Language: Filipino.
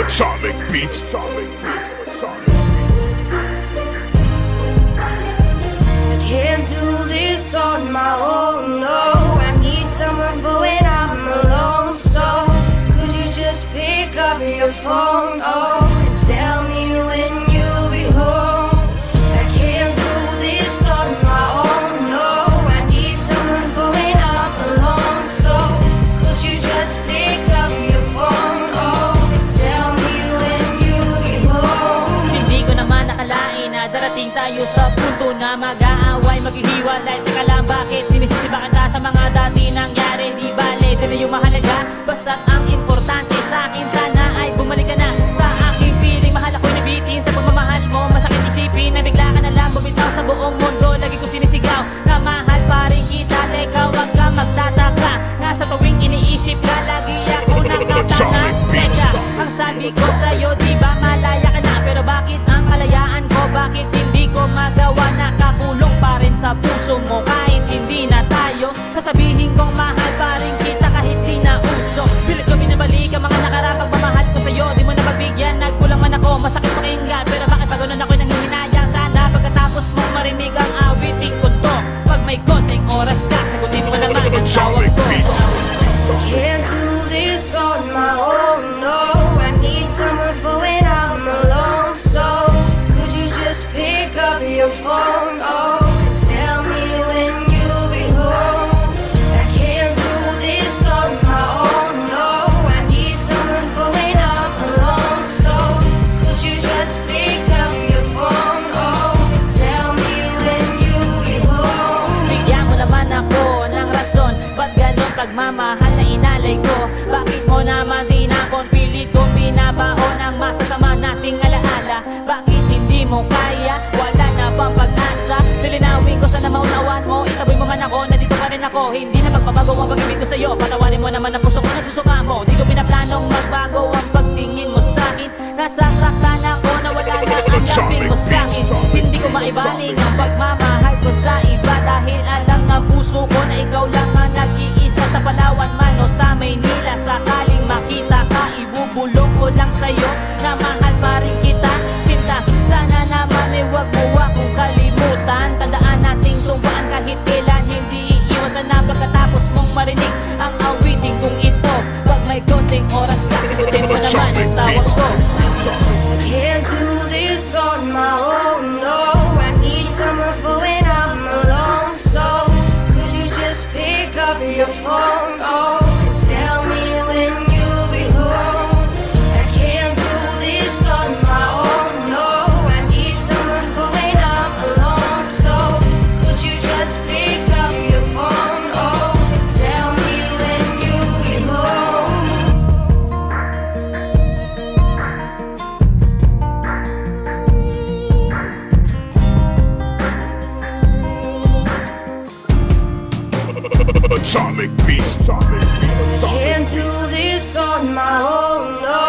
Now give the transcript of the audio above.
Atomic beats. Can't do this on my own, no. I need someone for when I'm alone. So could you just pick up your phone, oh, and tell me when you'll be home? I can't do this on my own, no. I need someone for when I'm alone. So could you just pick up your phone, oh, and tell me when you'll be home? Hindi ko naman nakalain na darating tayo sa punto na mag-aaway, maghihiwalay. Teka lang, bakit sinisisiba ka sa mga dati nangyari? Di bale, di na yung mahalaga. Basta't ang importante sa akin, sana ay bumalik ka na sa aking piling. Mahal ako'y nabitin sa pagmamahal mo. Masakit isipin na bigla ka na lang bumitaw sa buong mundo. Lagi ko sinisigaw na mahal pa rin kita. Teka, wag ka magtataka na sa tuwing iniisip ka, lagi ako nakatana. Teka, ang sabi ko sa'yo, di ba malaya ka na? Pero bakit ang kalayaan ko? Bakit hindi ko magawa? Nakakulong pa rin sa puso mo kahit hindi na tayo. Kasabihin kong mahal pa rin kita kahit di na uso. Pilit ko binabalik ang mga nakarapag pamahal ko sa'yo. Di mo napabigyan, nagkulang man ako. Masakit pakinggan, pero bakit pa ganun ako'y nanghihinayang? Sana pagkatapos mo marinig ang awiting ko to. Pag may konting oras ka, sagutin mo naman ang tawag ko. Can't do this on my own, no. I need someone for when I'm alone. So could you just pick up your phone, oh, and tell me when you'll be home? I can't do this on my own, no. I need someone for when I'm alone. So could you just pick up your phone, oh, and tell me when you'll be home? Bigyan mo naman ako ng rason, ba't ganun pagmamahal na inalay ko? Bakit mo naman tinapon, pilit kong binabaon ang masasama nating alaala? Bakit hindi mo kaya? Wala na bang pag-asa? Lilinawin ko sana maunawaan mo, itaboy mo man ako, nandito pa rin ako. Hindi na magbabago ang pag-ibig ko sa'yo, patawarin mo naman ang puso ko, nagsusuka mo. Di ko pinaplanong magbago ang pagtingin mo sa'kin. Nasasaktan ako na wala na ang labing mo sa'kin. Hindi ko maibaling ang pagmamahal ko sa iba, dahil alam ng puso ko na ikaw lang ang nag-iisa. Sa Palawan man o sa Maynila, sakaling makita ka, ibubulong ko lang sa'yo na mahal pa rin kita, sinta. Sana naman ay wag mo akong kalimutan. Tandaan nating sumbaan kahit kailan hindi iiwasan na pagkatapos mong marinig ang awiting kong ito. Pag may konting oras ka, sagutin mo naman ang tawag ko. Can't do this on my own, no. I need someone for when I'm alone. So could you just pick up your phone, oh, and tell me when you'll be home? I can't do this on my own, no. I need someone for when I'm alone. So could you just pick up your phone, oh, and tell me when you'll be home? Atomic beats. Can't do this on my own, no.